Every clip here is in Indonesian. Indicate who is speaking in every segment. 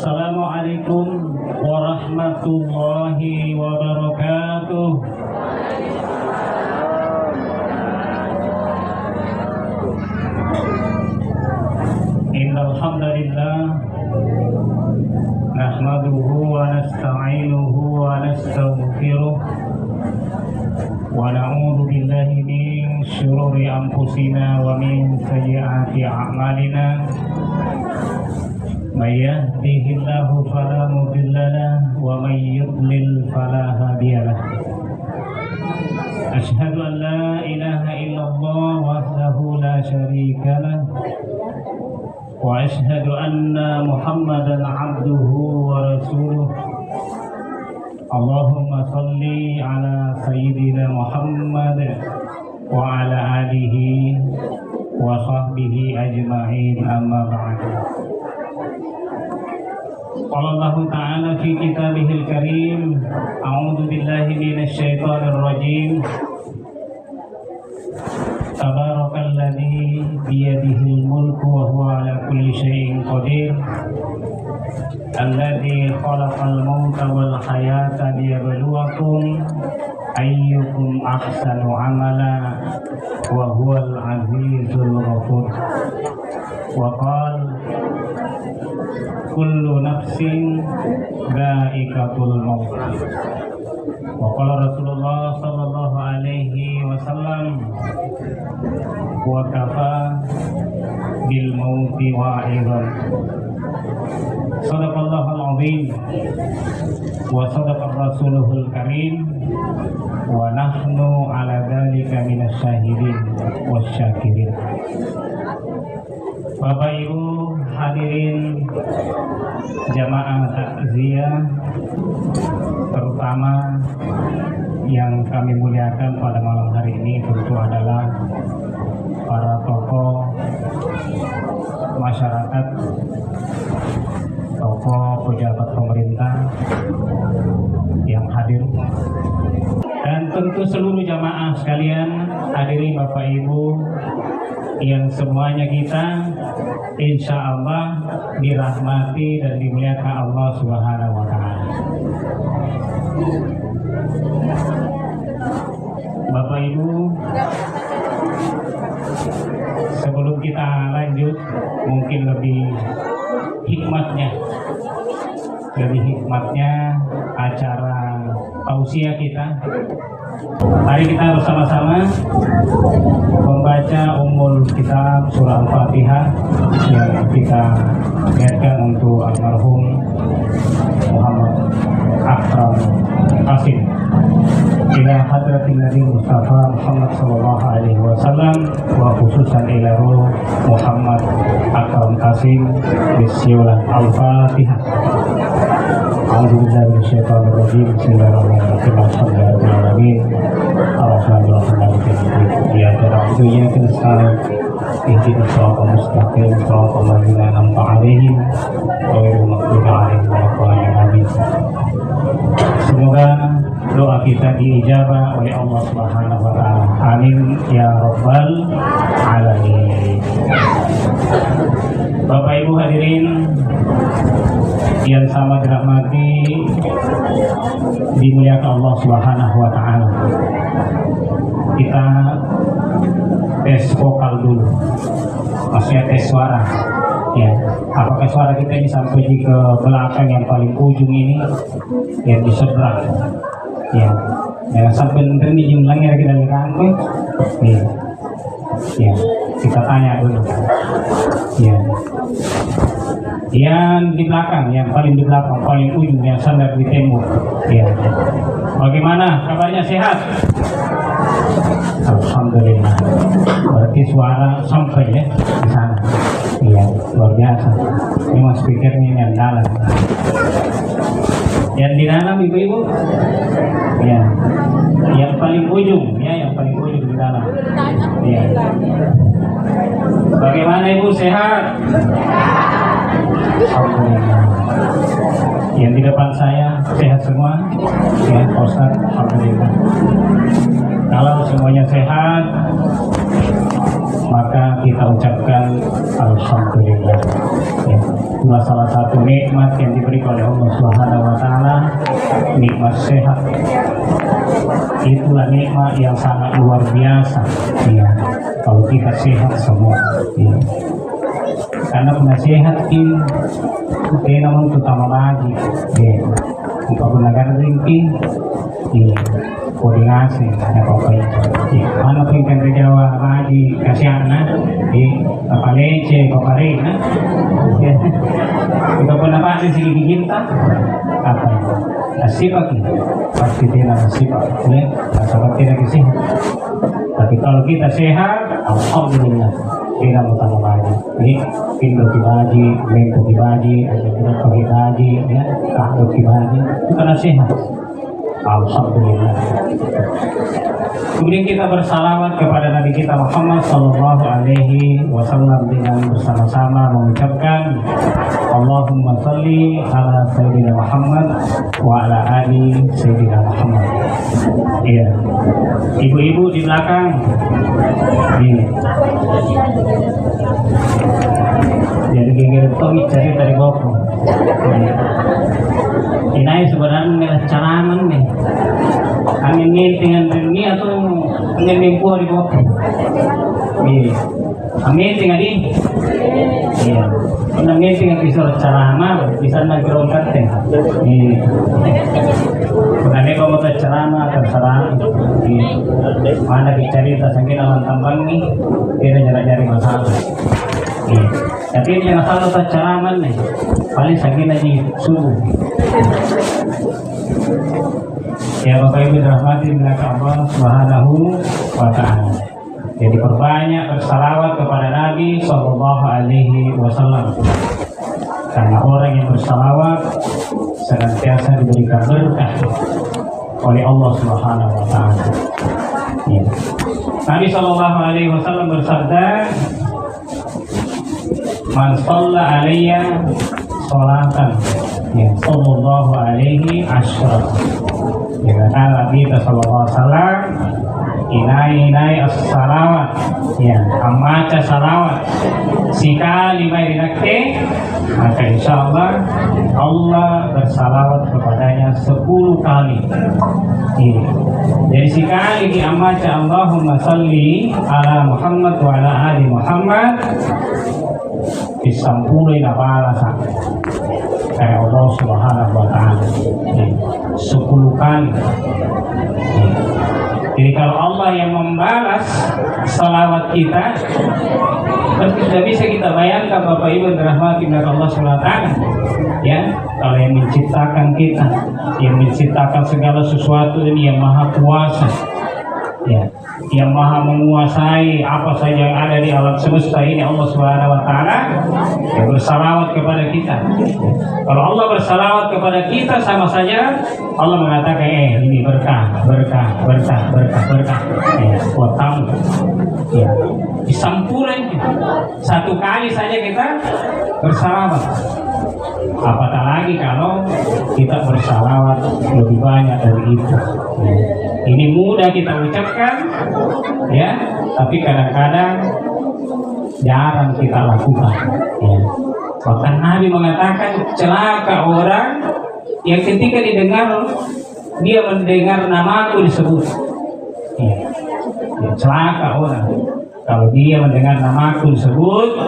Speaker 1: Assalamualaikum warahmatullahi wabarakatuh. Innal hamdalillah nahmaduhu wa nasta'inuhu wa nastaghfiruh wa na'udzu billahi min shururi anfusina wa min sayyiati a'malina. May yahdihillahu fala mudilla lahu wa may yudlil fala hadiya lahu. Asyhadu an la ilaha illallah wahdahu la syarika lahu wa asyhadu anna Muhammadan abduhu wa rasuluh. Allahumma salli ala sayyidina Muhammad wa ala alihi wa sahbihi ajma'in, amma ba'd. Qala Allah ta'ala fi kitabihil karim, a'udzu billahi minasy syaithanir rajim. Tabarakalladzi biyadihil mulku wa huwa ala kulli syai'in qadir. Alladzi khalaqal mauta wal hayata liyabluwakum ayyukum ahsanu amala wa huwal azizul ghafur. Wa qala kullu nafsin dha'iqatul maut. Wa qala Rasulullah sallallahu alaihi wasallam wa kafa bil mauti wa'idhan. Sadaqallahul azim wa sadaqa rasuluhul karim wa nahnu ala dzalika minasy syahidin wasyakirin. Bapak Ibu hadirin jamaah takziah, terutama yang kami muliakan pada malam hari ini tentu adalah para tokoh masyarakat, tokoh pejabat pemerintah yang hadir, dan tentu seluruh jamaah sekalian. Hadirin Bapak Ibu yang semuanya kita insya Allah dirahmati dan dimuliakan Allah Subhanahu wa Ta'ala. Bapak Ibu, sebelum kita lanjut, mungkin lebih hikmatnya acara tausiah kita. Mari kita bersama-sama membaca Ummul Kitab surah Al-Fatihah yang kita niatkan untuk almarhum Muhammad Akram Qasim ila hadratin Nabi Mustafa Muhammad sallallahu alaihi wasallam wa khususan ila ruh Muhammad Akram Qasim. Bismillah. Al-Fatihah. A'udzubillahi minasyaitonir rajim. Bismillahirrahmanirrahim. Alhamdulillahirabbil alamin. Arrahmanirrahim. Ya na'budu wa nasta'in. Ihdinas siratal mustaqim. Siratal ladzina an'amta 'alaihim ghairil maghdubi 'alaihim waladdallin. Semoga doa kita diijabah oleh Allah Subhanahu wa Ta'ala. Amin ya rabbal alamin. Bapak Ibu hadirin yang sama dirahmati dimuliakan Allah Subhanahu wa Ta'ala. Kita tes vokal dulu, maksudnya tes suara. Ya, apakah suara kita ini sampai ke belakang yang paling ujung ini, yang di seberang? Ya, jangan sampai nanti jumlahnya kita lihat. Ya, kita tanya dulu. Ya, yang di belakang, yang paling di belakang, paling ujung, yang sandar di tembok. Ya, bagaimana kabarnya, sehat? Alhamdulillah. Berarti suara sampai ya di sana. Iya, luar biasa. Memang speakernya yang dalam. Yang di dalam ibu-ibu? Ya. Yang paling ujung, ya, yang paling ujung di dalam. Iya. Bagaimana Ibu, sehat? Alhamdulillah. Yang di depan saya sehat semua? Ya, Ustaz, alhamdulillah. Kalau semuanya sehat, maka kita ucapkan alhamdulillah. Ya. Itulah salah satu nikmat yang diberikan oleh Allah Subhanahu wa taala, nikmat sehat. Itulah nikmat yang sangat luar biasa. Ya. Kalau kita sehat semua. Ya. Karena penasehat ini kita namun utama lagi. Ya. Kita gunakan ringking. Ya. Koordinasi apa-apa ya, mana pun kan Jawa lagi kasihan apa lece koparina ya kita pun apa sih kita apa sifat pasti tidak sifat ya sahabat tidak sih, tapi kalau kita sehat alhamdulillah tidak utama lagi ini pintu dibagi, minggu dibagi, ada kita pagi bagi ya kakak dibagi itu karena sehat. Alhamdulillah. Kemudian kita bersalawat kepada Nabi kita Muhammad Sallallahu Alaihi Wasallam dengan bersama-sama mengucapkan Allahumma salli ala Sayyidina Muhammad wa ala ali Sayyidina Muhammad. Iya. Ibu-ibu di belakang. Ini. Jadi gigi Tommy cari dari bawah. Ini sebenarnya carangan nih. Angin dengan dunia atau angin mimpu di bawah. Iya. Amin tinggal di. Iya. Amin tinggal di surat ceramah bisa ngegerongkat teh. Iya. Bukan ini kalau mau ceramah terserah. Mana dicerita saking alam tambang nih, kita nyari masalah. Iya. Tapi yang masalah ceramah nih, paling saking lagi subuh. Ya Bapak Ibu dirahmati oleh Allah Subhanahu wa taala. Jadi perbanyak bersalawat kepada Nabi Sallallahu Alaihi Wasallam. Karena orang yang bersalawat senantiasa diberikan berkah oleh Allah Subhanahu wa taala. Ya. Nabi Sallallahu Alaihi Wasallam bersabda, "Man shalla alayya sholatan ya sallallahu alaihi asyra." Ya Nabi sallallahu alaihi wasallam inai as-salawat ya amaca salawat sekali mai dinakte maka insyaallah Allah bersalawat kepadanya 10 kali. Ya. Jadi sekali di amaca Allahumma salli ala Muhammad wa ala ali Muhammad disampulin balasan kayak Allah Subhanahu wa taala 10 kali. Jadi kalau Allah yang membalas salawat kita, tidak bisa kita bayangkan Bapak Ibu dirahmati oleh Allah Subhanahu wa taala. Ya, kalau yang menciptakan kita, yang menciptakan segala sesuatu ini yang maha kuasa. Ya, yang maha menguasai apa saja yang ada di alam semesta ini Allah Subhanahu wa taala yang bersalawat kepada kita. Kalau Allah bersalawat kepada kita sama saja Allah mengatakan ini berkah buat kamu. Ya, disampulkan 1 kali saja kita bersalawat. Apatah lagi kalau kita bersalawat lebih banyak dari itu. Ya. Ini mudah kita ucapkan, ya, tapi kadang-kadang jarang kita lakukan. Ya. Bahkan Nabi mengatakan celaka orang yang ketika dia mendengar namaku disebut. Ya. Ya, celaka orang kalau dia mendengar namaku disebut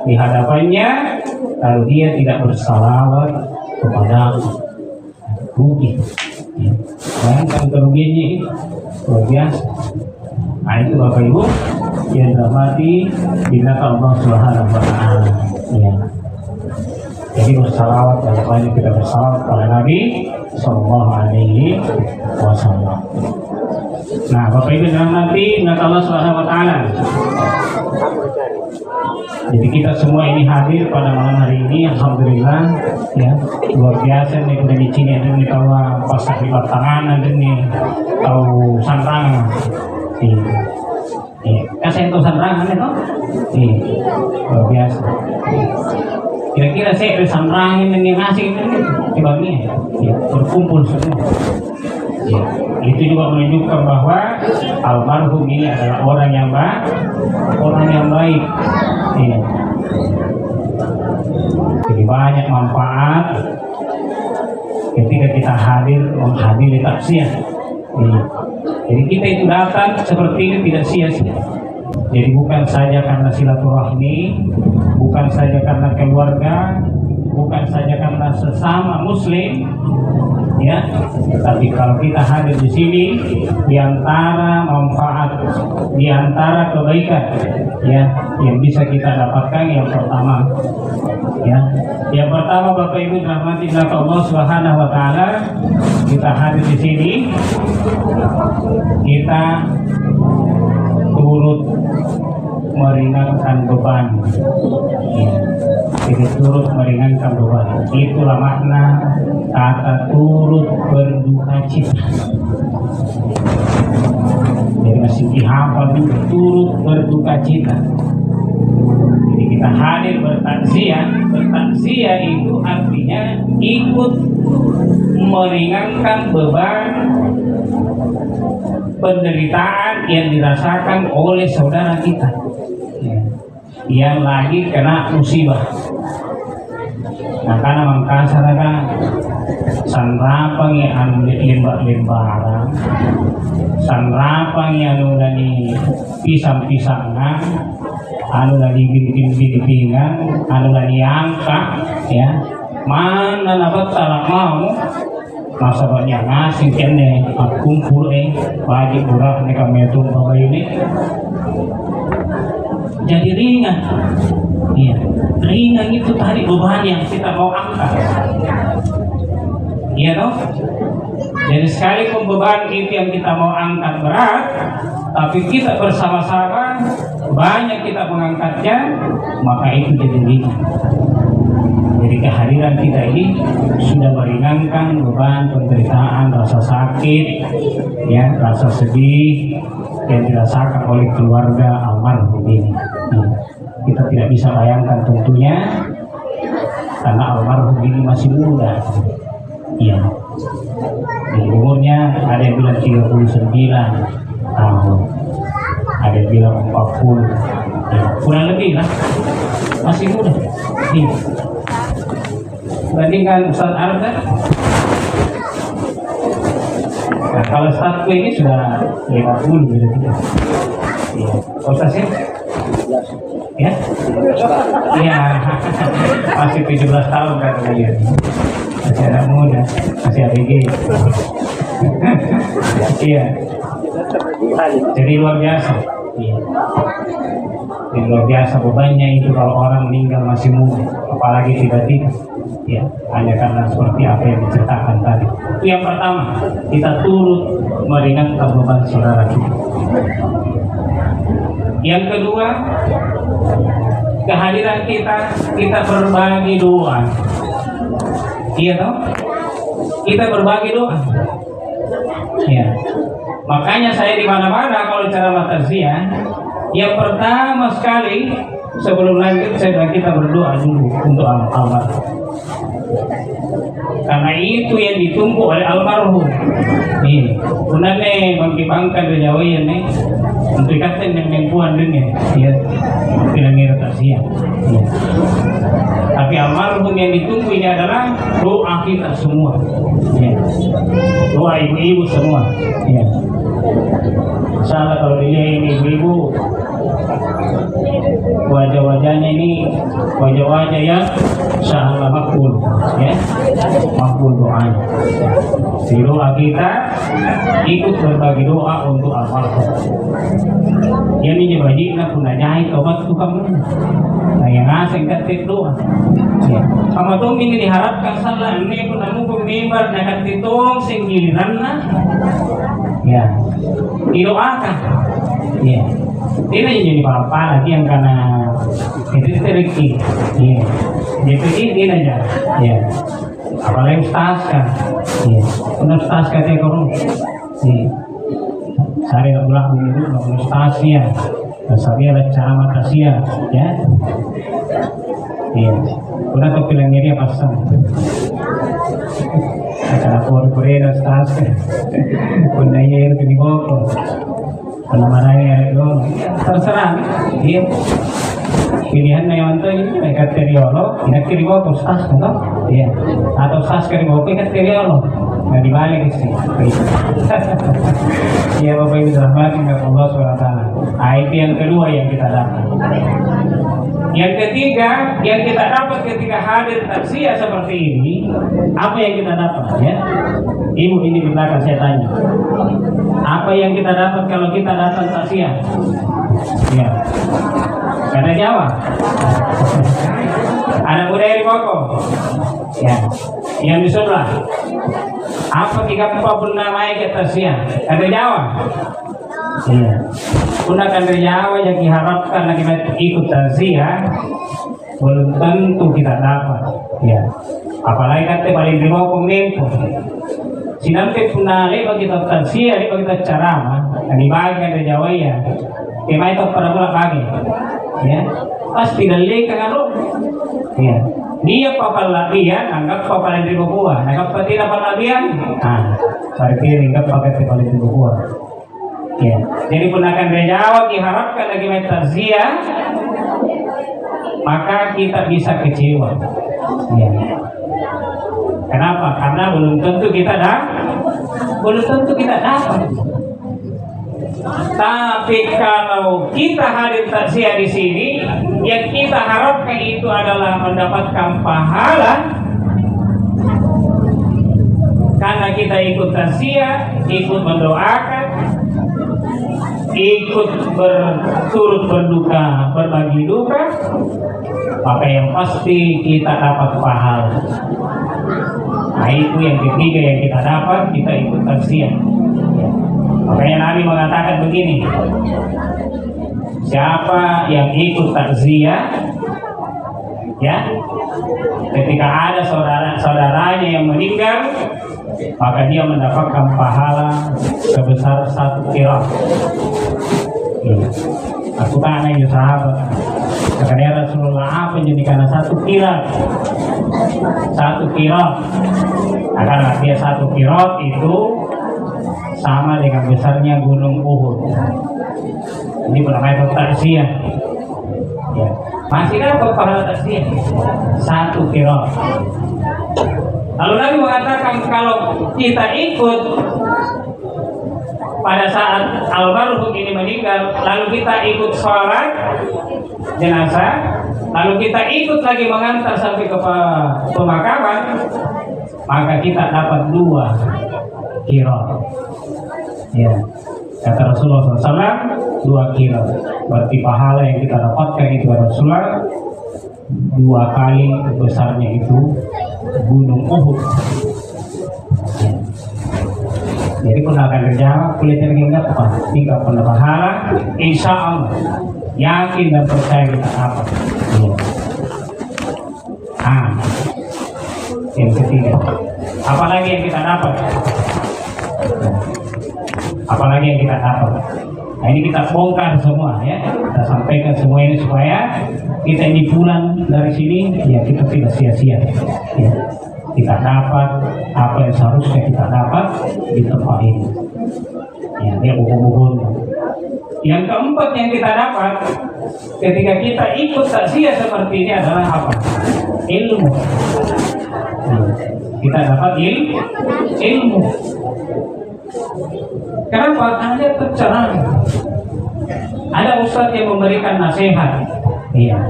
Speaker 1: di hadapannya, kalau dia tidak bersalawat kepadaku, rugi. Ya. Bayangkan kerugiannya itu luar biasa. Nah itu Bapak Ibu yang dirahmati binatang Allah Subhanahu wa taala. Ya. Jadi bersalawat, banyak kita bersalawat kepada Nabi Sallallahu Alaihi Wasallam. Nah Bapak Ibu dirahmati binatang Allah Subhanahu wa taala. Jadi kita semua ini hadir pada malam hari ini, alhamdulillah, ya luar biasa nih udah di sini ada nih tahu pasar di tangan ada nih tahu sanrangan, kasih tahu sanrangan itu, luar biasa. Kira-kira saya ada sanrangan ini ngasih ini bagi, ya berkumpul semua. Ya, Itu juga menunjukkan bahwa almarhum ini adalah orang yang baik. Iya. Jadi banyak manfaat ketika kita menghadiri takziah. Iya. Jadi kita itu datang seperti ini tidak sia-sia. Jadi bukan saja karena silaturahmi, bukan saja karena keluarga, bukan saja karena sesama muslim, ya. Tapi kalau kita hadir di sini, di antara manfaat, di antara kebaikan, ya, yang bisa kita dapatkan yang pertama, ya. Yang pertama, Bapak Ibu dirahmati Allah Subhanahu wa taala, kita hadir di sini, kita turut meringankan beban, ya. Kita turut meringankan beban. Itulah makna kata turut berduka cita. Jadi masih dihafal juga, turut berduka cita. Jadi kita hadir bertakziah. Bertakziah itu artinya ikut meringankan beban penderitaan yang dirasakan oleh saudara kita, ya, yang lagi kena musibah. Nah, karena mangkasaraga sanrapang yang lembar-lembaran, sanrapang yang nulani pisang-pisangan, anu lagi binting-bintingan, anu lagi angka, ya, mana nabat talak mau masa banyak ngasih kene kumpul bagi kurang mereka metung bahwa ini jadi ringan. Iya, ringan itu tadi beban yang kita mau angkat. Iya toh. Jadi sekalipun beban itu yang kita mau angkat berat, tapi kita bersama-sama banyak kita mengangkatnya, maka itu jadi ringan. Jadi kehadiran kita ini sudah meringankan beban penderitaan, rasa sakit, ya, rasa sedih yang dirasakan oleh keluarga almarhum ini. Nah, kita tidak bisa bayangkan tentunya karena almarhum ini masih muda, ya. Di umurnya ada yang bilang 39 tahun, ada yang bilang 40, ya, kurang lebih lah, masih muda. Iya. Bandingkan Ustaz Arab kan? Nah, kalau Ustaz ini sudah 50 berarti. Iya. Ustaz ya? Ya? Iya. Masih 17 tahun kan kalian. Masih anak muda, masih ABG. Iya. Jadi luar biasa. Iya. Jadi luar biasa bebannya itu kalau orang meninggal masih muda, apalagi tiba-tiba. Ya, hanya karena seperti apa yang diceritakan tadi. Itu yang pertama, kita turut meringankan beban saudara kita. Yang kedua, kehadiran kita berbagi doa. Iya toh? Kita berbagi doa. Ya. Makanya saya di mana-mana kalau ceramah takziah, yang pertama sekali sebelum lanjut saya kita berdoa dulu untuk almarhum. Karena itu yang ditunggu oleh almarhum. Nih, punane mengkibangkan rejawayan nih, untuk katen yang mempuan dunia, ya, bilang takziah. Ya. Tapi almarhum yang ditunggu ini adalah doa kita semua, ya. Doa ibu-ibu semua, ya. Salah kalau dilihat ini ibu-ibu, wajah-wajahnya ini wajah-wajah yang sahabat makbul, ya, makbul doanya. Di doa kita ikut berbagi doa untuk almarhum. Yang ini wajibnya pun najai tobat tukang mana. Nah yang asing ketik doa. Ya. Sama tong ini diharapkan salah ini pun namu pemimbar nak titong sing giliran na. Ya, didoakan. Ya. Ini jadi apa lagi yang karena itu rezeki. Ya. Jadi ini aja. Ya. Apalagi ustaz kan. Ya. Benar ustaz katanya korong. Ya. Saya tak bilang dulu nak ustaz ya. Saya ada cara makasih ya. Iya. Udah kepilang dia pasang. Cara kori Moreno Stars, Punaya Piniboko, Panamaraya Ego, terserah, iya. Pilihan na yun ito, ikat teriolo, ikat kiribo, sas ko, iya. Atau sas kiribo, ikat teriolo, na dibalik isi. Iya, Bapak Ibu dirahmati oleh Allah SWT. Itu yang kedua yang kita dapat. Yang ketiga, yang kita dapat ketika hadir taksiah seperti ini, apa yang kita dapat? Ya, Ibu ini di belakang saya tanya, apa yang kita dapat kalau kita datang taksiah? Ya, karena Jawa. Anak muda dari Boko, ya, yang di sebelah. Apa 36 ayat kita taksiah? Karena Jawa. Iya. Gunakan dari Jawa yang diharapkan lagi ikut taziah belum tentu kita dapat. Ya. Apalagi kata paling di bawah komentar. Sinampe punale bagi kita taziah, bagi kita ceramah, dan dibagikan dari Jawa ya. Kemai itu pada mulai bagi. Ya. Pasti dalih kan alo. Ya. Dia papal latihan, anggap papal yang di bawah. Anggap tidak papal latihan. Nah, berarti anggap pakai paling di bawah. Ya, jadi gunakan dari Jawa diharapkan lagi taziah, maka kita bisa kecewa. Ya. Kenapa? Karena belum tentu kita dapat. Tapi kalau kita hadir taziah di sini, yang kita harapkan itu adalah mendapatkan pahala. Karena kita ikut taziah, ikut mendoakan, ikut berturut berduka, berbagi duka, maka yang pasti kita dapat pahala. Nah, itu yang ketiga yang kita dapat, kita ikut taziah. Makanya Nabi mengatakan begini, siapa yang ikut taziah, ya, ketika ada saudaranya yang meninggal, maka dia mendapatkan pahala sebesar 1 qiraat. Aku tanya ya sahabat, kata Rasulullah, apa jadi karena 1 qiraat? 1 qiraat. Akan artinya 1 qiraat itu sama dengan besarnya gunung Uhud. Ini bernama taksiah. Ya. Masih dapat pahala taksiah 1 qiraat. Lalu Nabi mengatakan kalau kita ikut pada saat almarhum ini meninggal, lalu kita ikut sholat jenazah, lalu kita ikut lagi mengantar sampai ke pemakaman, maka kita dapat 2 qiraat. Ya, kata Rasulullah SAW 2 qiraat. Berarti pahala yang kita dapatkan itu Rasulullah 2 kali besarnya itu gunung Uhud. Jadi gunakan kerja kulit yang enggak apa, tinggal pada pahala, insya Allah yakin dan percaya kita apa. Yang ketiga, apalagi yang kita dapat? Apalagi yang kita dapat? Nah, ini kita bongkar semua ya, kita sampaikan semua ini supaya kita ini pulang dari sini ya kita tidak sia-sia ya. Kita dapat apa yang seharusnya kita dapat di tempat ini ya, dia buku-buku. Yang keempat yang kita dapat ketika kita ikut taziah seperti ini adalah apa? Ilmu. Kita dapat ilmu. Kenapa? Karena dia tercerah. Ada ustaz yang memberikan nasihat. Iya.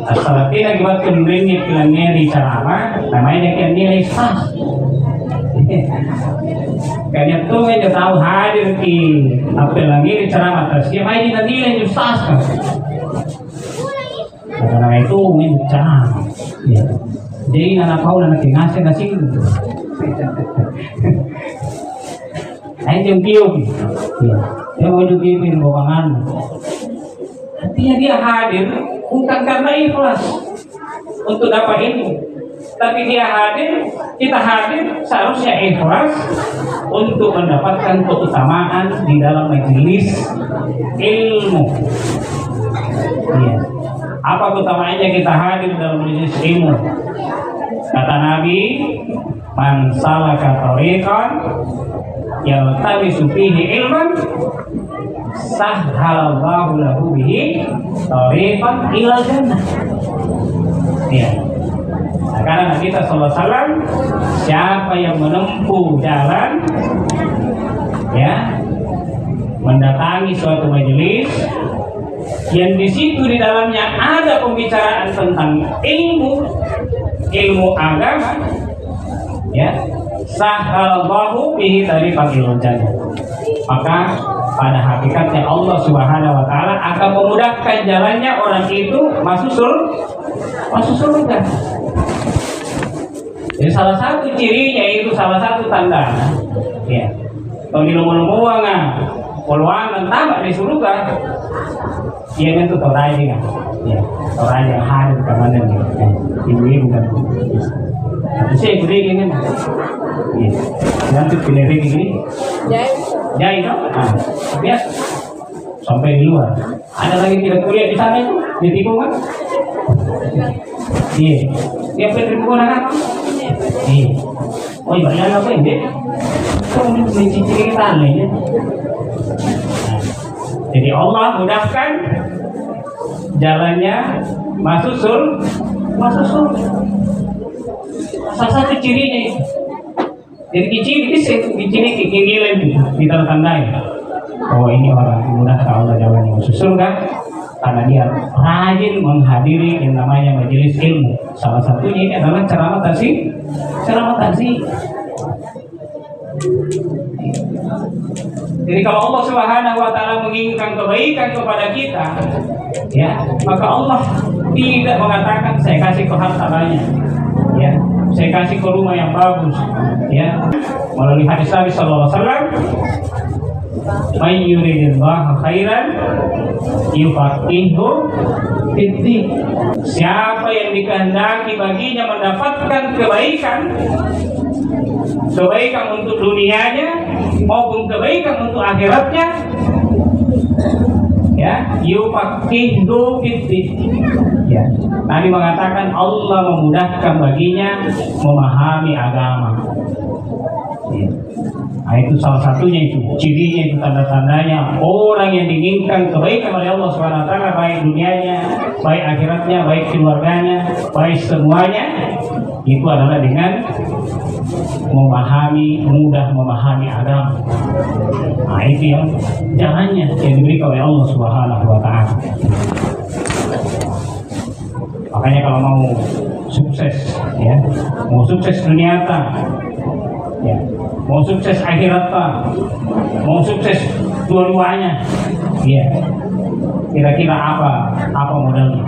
Speaker 1: Asal-asalnya kita memberinya bilangnya di ceramah, namanya kan nilai sah. Kayaknya tuh aja tahu hadir di apel lagi di ceramah taziah, main di nilai sah kan. Karena itu main ceramah. Iya. Jadi anak kau anak ngasih ngasih. Ayo jengkiu, dia mau jengkiu bohongan. Artinya dia hadir bukan karena ikhlas untuk dapat ilmu, tapi dia hadir, kita hadir seharusnya ikhlas untuk mendapatkan keutamaan di dalam majelis ilmu. Iya. Apa keutamaannya kita hadir dalam majelis ilmu? Kata Nabi, man salaka tariqan yaltamisu fihi ilman sahhalallahu lahu bihi tariqan ilal jannah. Ya. Nah, karena Nabi kita sallallahu alaihi wasallam, siapa yang menempuh jalan ya mendatangi suatu majelis yang di situ di dalamnya ada pembicaraan tentang ilmu agama, ya, sahhalallahu bihi tariqan ilal jannah, maka pada hakikatnya Allah Subhanahu wa taala akan memudahkan jalannya orang itu masuk surga. Jadi salah satu cirinya itu, salah satu tanda, ya, kalau di lumur-lumur peluang tambah di surga, dia kan tuh toraja kan, ya, toraja hadir ke mana nih, ibu kan, itu sih gede gini, ya, nanti pilih gini, jahit, biasa, sampai di luar, ada lagi tidak kuliah di sana itu, di tikungan, iya, dia bertikungan kan, iya, oh iya, apa ini? Kamu mencicil kita nih, ya. Jadi Allah mudahkan jalannya masuk surga. Salah satu cirinya. Jadi ciri kegigilan kita tandai. Oh, ini orang mudahkan Allah jalannya masuk surga karena dia rajin menghadiri yang namanya majelis ilmu. Salah satunya ini adalah ceramah tasih. Jadi kalau Allah Subhanahu wa taala menginginkan kebaikan kepada kita, ya, maka Allah tidak mengatakan saya kasih ke harta banyak, ya, saya kasih ke rumah yang bagus, ya. Melalui hadis Nabi sallallahu alaihi wasallam, "May yuridillahu khairan yufaqihu fid-din." Siapa yang dikehendaki baginya mendapatkan kebaikan untuk dunianya maupun kebaikan untuk akhiratnya, ya, yufaqihu fid-din, ya. Nabi mengatakan Allah memudahkan baginya memahami agama, ya. Nah, itu salah satunya, itu cirinya, itu tanda-tandanya orang yang diinginkan kebaikan oleh Allah Subhanahu wa taala, baik dunianya, baik akhiratnya, baik keluarganya, baik semuanya, itu adalah dengan mudah memahami agama. Nah, itu yang jalannya yang diberikan oleh Allah Subhanahu wa taala. Makanya kalau mau sukses, ya, mau sukses dunia, ya, mau sukses akhirat, mau sukses dua-duanya, ya, kira-kira apa modalnya?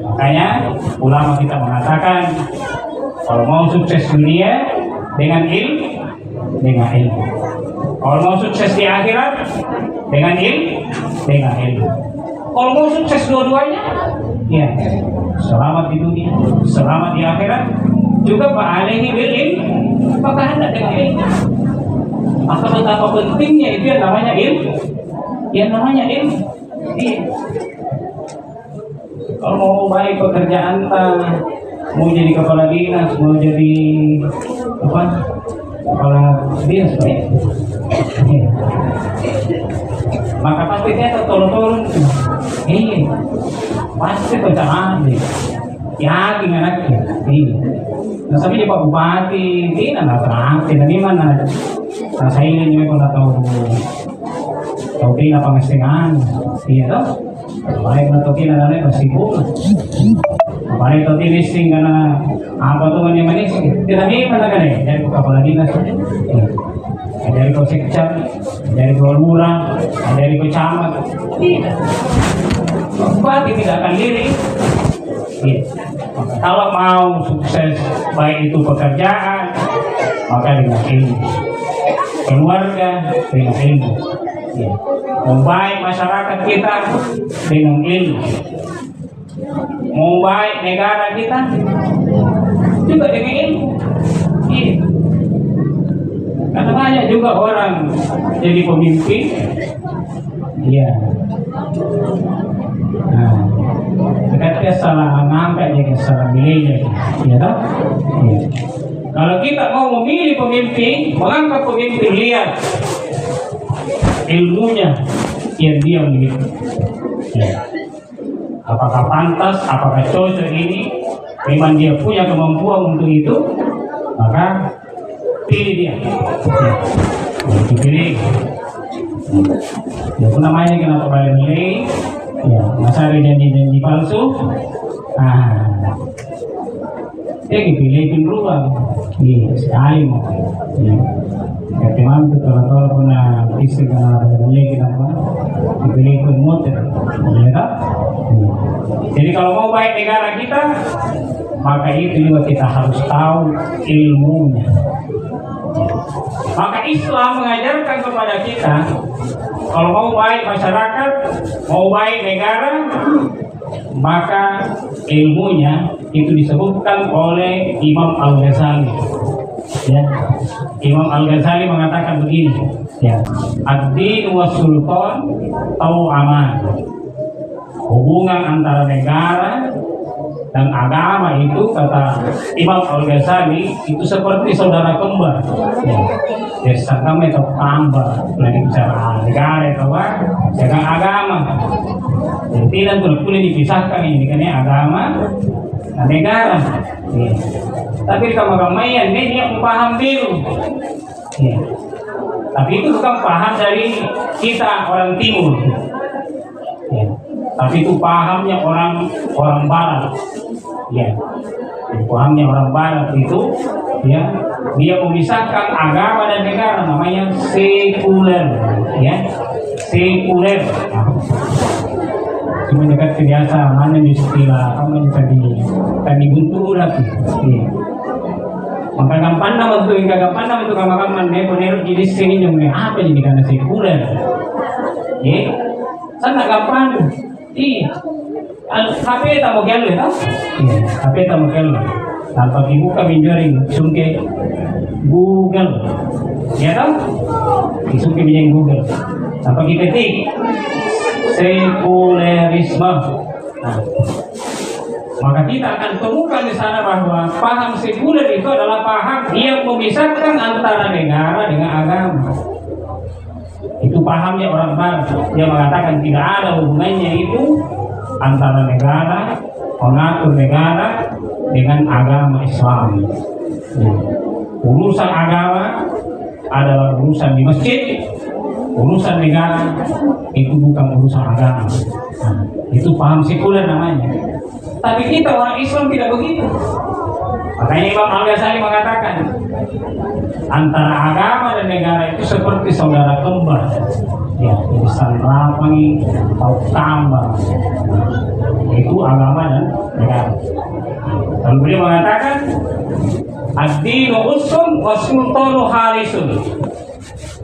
Speaker 1: Makanya ulama kita mengatakan kalau mau sukses dunia dengan ilmu, kalau mau sukses di akhirat dengan ilmu, kalau mau sukses dua-duanya, ya, selamat di dunia, selamat di akhirat, juga fa'alaihi bil ilm, maka hendak dengan ilmu. Maka betapa pentingnya itu yang namanya ilmu. Iya. Kalau mau baik pekerjaan, mau jadi kepala dinas, mau jadi kepala dinas, baik. Iya. Maka pasti dia turun. Iya. Pasti pencerahan deh. Ya, gimana? Iya. Nah, tapi di Pak Bupati, ini nanti dari mana? Nah, saya ini juga tahu dia pengestingan, iya toh. Baik na toki na nalay pasibo. Baik toki listing karena apa tuh manis. Tidak ni mana kan ya? Dari kepala dinas, dari kau sekcap, dari kau lurah, dari kau camat. Tidak. Bupati tidak akan diri. Ya. Kalau mau sukses baik itu pekerjaan, maka dengan ilmu, keluarga dengan ilmu, ya. Membaik masyarakat kita dengan ilmu, membaik negara kita juga dengan ilmu. Ya. Karena banyak juga orang jadi pemimpin, ya, Nah, kita salah ngangkat ya, salah milihnya, ya toh? Ya. Kalau kita mau memilih pemimpin, mengangkat pemimpin, lihat ilmunya yang dia miliki. Ya. Apakah pantas, apakah cocok ini, memang dia punya kemampuan untuk itu, maka pilih dia. Ya. Dipilih. Ya, itu namanya kenapa balik milih? Ya, masa ada janji-janji palsu. Dia dipilih beruang. Iya, sekali mau. Ya. Teman itu kalau pernah istri karena balik kenapa? Dipilih pun motor. Ya kan? Jadi kalau mau baik negara kita, maka itu juga kita harus tahu ilmunya. Maka Islam mengajarkan kepada kita, kalau mau baik masyarakat, mau baik negara, maka ilmunya itu disebutkan oleh Imam Al-Ghazali. Ya. Imam Al-Ghazali mengatakan begini, ya, ad-din wa sultan tau aman. Hubungan antara negara dan agama itu, kata Imam Al-Ghazali, itu seperti saudara kembar. Ya. Jadi kami itu tambah lagi bicara negara itu dengan agama. Jadi tidak boleh dipisahkan ini karena agama dan negara. Ya. Tapi kamar-kamar ini dia paham dulu. Ya. Tapi itu bukan paham dari kita orang timur. Ya. Tapi itu pahamnya orang barat. Ya. Pahamnya orang barat itu, ya, dia memisahkan agama dan negara, namanya sekuler, ya, sekuler. Cuma dekat kebiasa mana istilah kamu tadi buntu lagi. Ya. Maka gampang nama itu kamar-kamar dia penerus jadi sini yang apa jadi karena sekuler. Ya, sana gampang. Iya, HP tak mau gelo, tak? HP tak mau gelo. Tanpa dibuka menjoring, sungke Google, ya tak? Sungke menjadi Google. Tanpa diketik sekulerisme. Nah, maka kita akan temukan di sana bahwa paham sekuler itu adalah paham yang memisahkan antara negara dengan agama. Itu pahamnya orang barat. Dia mengatakan tidak ada hubungannya itu antara negara, mengatur negara dengan agama Islam. Urusan agama adalah urusan di masjid, urusan negara itu bukan urusan agama. Itu paham sekuler namanya. Tapi kita orang Islam tidak begitu. Makanya Imam Al-Ghazali mengatakan antara agama dan negara itu seperti saudara kembar. Ya, bisa rapangi atau tambah. Itu agama dan negara. Lalu beliau mengatakan ad-dinu usun wa sultanu harisun.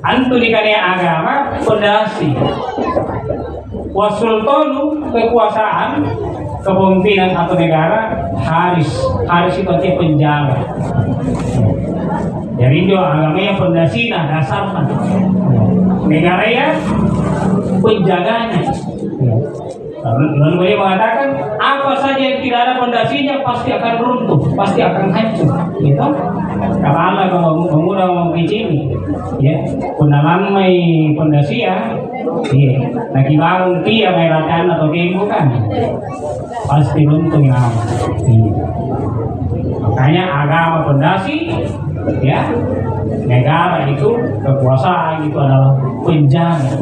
Speaker 1: Antu dikane agama fondasi. Wa sultanu kekuasaan, kepemimpinan atau negara haris itu artinya penjaga. Jadi itu agamanya fondasinya, dasarnya. Negara ya penjaganya. Lalu beliau mengatakan apa saja yang tidak ada fondasinya pasti akan runtuh, pasti akan hancur. Gitu? Karena Allah mengudah mempercini, ya, punalan may fondasi ya. Iya, lagi bangun dia merakan atau bukan, pasti runtuh yang makanya agama fondasi, ya, negara itu kekuasaan itu adalah penjaga.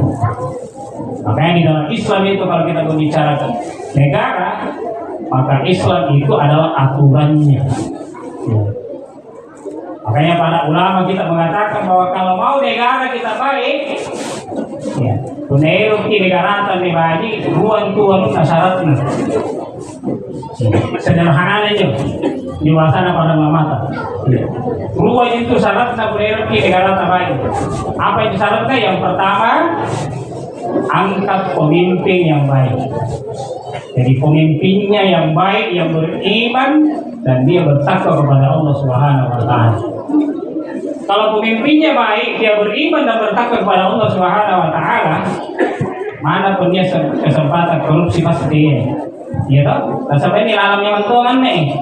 Speaker 1: Makanya di dalam Islam itu kalau kita berbicara negara, maka Islam itu adalah aturannya. Ya. Makanya para ulama kita mengatakan bahwa kalau mau negara kita baik, ya, tunero ki negara tan baik, tuan syaratnya. Sederhana aja, diwasana pada mata. Ruang itu syaratnya tunero ki negara tan baik. Apa itu syaratnya? Yang pertama, angkat pemimpin yang baik. Jadi pemimpinnya yang baik, yang beriman dan dia bertakwa kepada Allah Subhanahu wa taala. Kalau pemimpinnya baik, dia beriman dan bertakwa kepada Allah Subhanahu wa taala, Mana pun dia kesempatan korupsi pasti ya toh. Nah, sampai ini alamnya mentongan nih.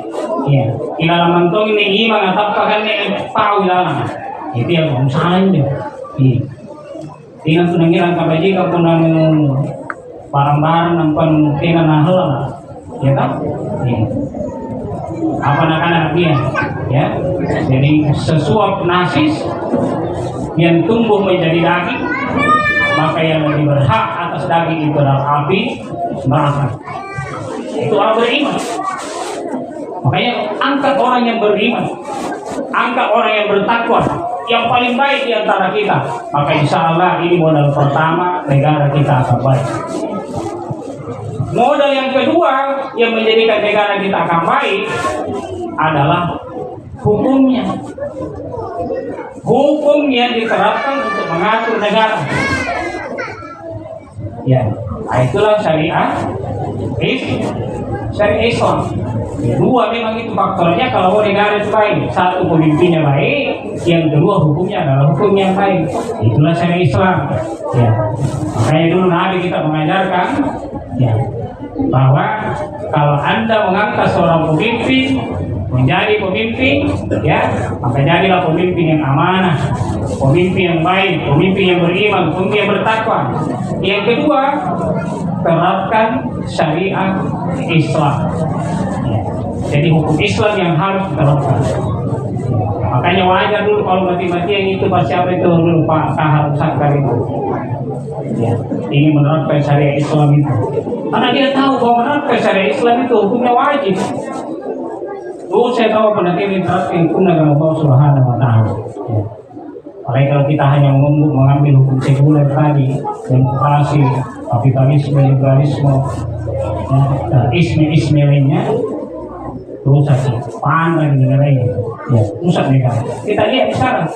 Speaker 1: Iya, ilalang mantong ini imang atap kan nih pau ilalang. Itu yang usahain deh. Iya. Tinggal tuh nangirang kabaji kau pun nang barang-barang nampan tinggal nahal, ya toh. Iya. Apa anak-anak dia, ya. Jadi sesuap nasi yang tumbuh menjadi daging, maka yang lebih berhak atas daging itu adalah api neraka. Itu orang beriman. Makanya angkat orang yang beriman, angkat orang yang bertakwa, yang paling baik di antara kita. Maka insya Allah ini modal pertama, negara kita akan baik. Modal yang kedua yang menjadikan negara kita akan baik adalah hukumnya. Hukum yang diterapkan untuk mengatur negara. Ya, itulah syariah Islam. Dua memang itu faktornya kalau negara itu baik. Satu, pemimpinnya baik. Yang kedua, hukumnya adalah hukum yang baik. Itulah syariat Islam. Ya. Makanya dulu Nabi kita mengajarkan, ya, bahwa kalau Anda mengangkat seorang pemimpin menjadi pemimpin, ya, maka jadilah pemimpin yang amanah, pemimpin yang baik, pemimpin yang beriman, pemimpin yang bertakwa. Yang kedua, terapkan syariat Islam. Ya. Jadi hukum Islam yang harus diterapkan. Makanya wajar dulu kalau mati-matian itu pasti apa itu dulu Pak Kahar Sakar itu. Ya, ingin menerapkan syariat Islam itu. Karena dia tahu bahwa menerapkan syariat Islam itu hukumnya wajib. Dulu saya tahu penanti menerapkan hukum negara Allah Subhanahu Wa Taala. Ya. Apalagi kalau kita hanya mengambil hukum sekuler tadi, demokrasi, kapitalisme, liberalisme, ya, dan isme lainnya, dosa sih, pandang negara ini, ya, pusat negara. Kita lihat sekarang,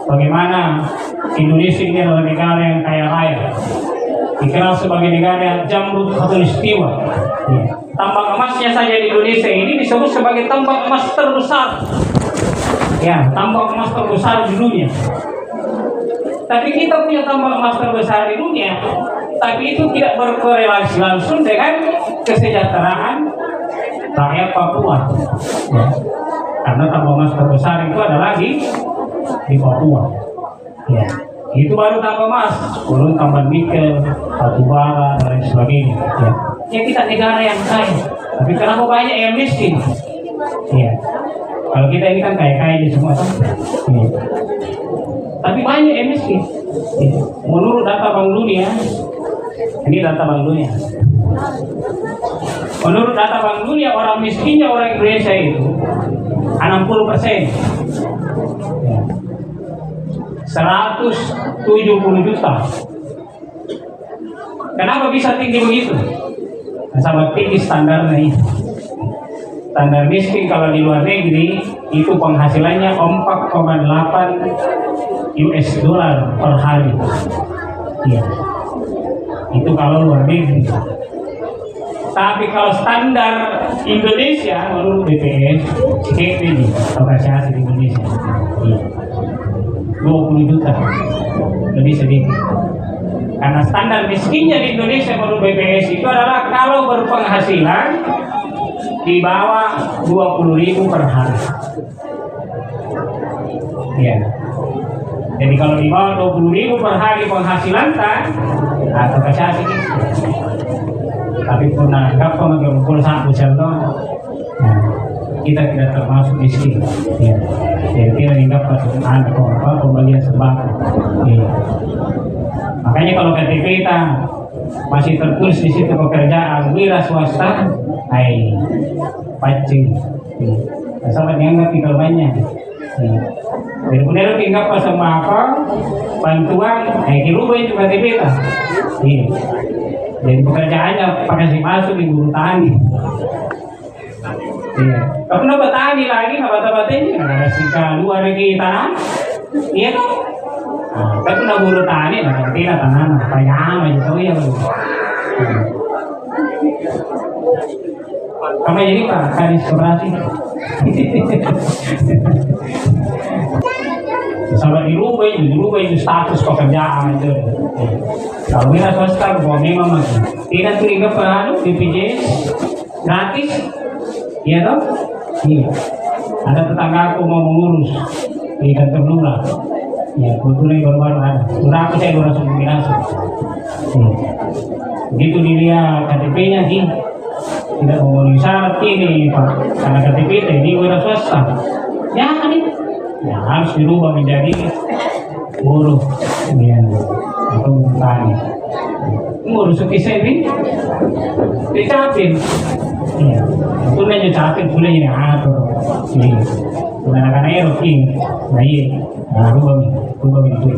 Speaker 1: bagaimana Indonesia ini adalah negara yang kaya raya, dikenal sebagai negara yang jamrut khatulistiwa. Ya. Tambang emasnya saja di Indonesia ini disebut sebagai tambang emas terbesar. Ya, tambang emas terbesar di dunia. Tapi kita punya tambang emas terbesar di dunia, tapi itu tidak berkorelasi langsung dengan kesejahteraan rakyat Papua. Ya. Karena tambang emas terbesar itu adalah di Papua. Ya. Itu baru tambang emas, belum tambang nikel, batu bara dan lain sebagainya. Ya. Ya, kita negara yang kaya, tapi kenapa banyak yang miskin? Ya. Kalau kita ini kan kaya-kaya di semua kan? Ya. Tapi banyak yang miskin. Ya. Menurut data Bank Dunia, ini data Bank Dunia. Menurut data Bank Dunia, orang miskinnya orang Indonesia itu 60%. Ya. 170 juta. Kenapa bisa tinggi begitu? Sama tinggi standarnya ini. Standar miskin kalau di luar negeri itu penghasilannya 4,8 US dollar per hari. Iya. Itu kalau luar negeri. Tapi kalau standar Indonesia menurut BPS, ini Asosiasi di Indonesia, iya. 20 juta, lebih sedikit. Karena standar miskinnya di Indonesia menurut BPS itu adalah kalau berpenghasilan di bawah 20.000 per hari. Ya. Jadi kalau di bawah 20.000 per hari penghasilan kan, atau kasih ini. Tapi pernah kapan mengumpul satu contoh, kita tidak termasuk miskin. Ya. Jadi kita tidak dapat pembelian sembako. Ya. Makanya kalau KTP kita masih tertulis di situ pekerjaan wira swasta, pacing, sama dengan tinggal banyak. Jadi benar tinggal pas sembako, bantuan, dirubah itu KTP kita. Jadi pekerjaannya pakai si masuk di buru tani. Iya. Kalau nak bertani lagi, nak bata-bata ini, ada sika luar lagi tanah. Iya kan? Kalau nak buru tani, nak tidak tanah, payah aja tahu ya. Kamu jadi Pak Kadis Koperasi. Sama dirubah itu status pekerjaan itu. Kalau wira swasta, bahwa memang tidak terikat pada BPJS gratis, ya toh? Iya. Ada tetangga aku mau mengurus di kantor lurah. Ya, kebetulan baru-baru ada. Lurah aku saya langsung kombinasi. Begitu dilihat KTP-nya sih, tidak memenuhi syarat ini Pak, karena KTP ini wira swasta. Ya kan itu? Ya, harus dirubah menjadi buruh ya, atau tani. Ngurus kisah dicapin. Iya, itu nanya capin boleh ini atur. Iya, karena erok ini, nah iya, rubah itu,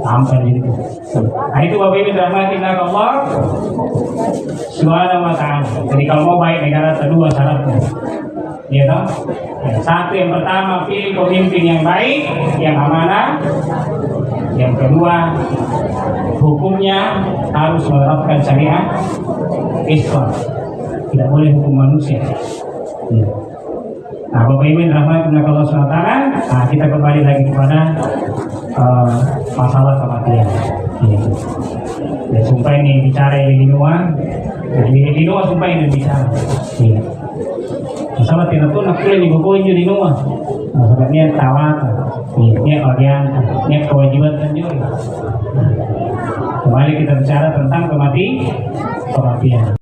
Speaker 1: sampai gitu. Nah itu Bapak Ibu rahmatillah Allah Subhanahu wa Ta'ala. Jadi kalau mau baik negara kedua syaratnya. Ya toh? Ya, satu yang pertama pilih pemimpin yang baik, yang amanah. Yang kedua, hukumnya harus menerapkan syariat Islam. Tidak boleh hukum manusia. Ya. Nah, Bapak Ibu rahmatullah Allah SWT. Nah, kita kembali lagi kepada masalah kematian. Ya. Ya, sumpah ini bicara di luar. Di luar sumpah ini bicara. Ya. Sama tidak pun aku lagi berkunjung di rumah. Sebabnya tawat, ini bagian, ini kewajiban juga. Kembali kita bicara tentang kematian.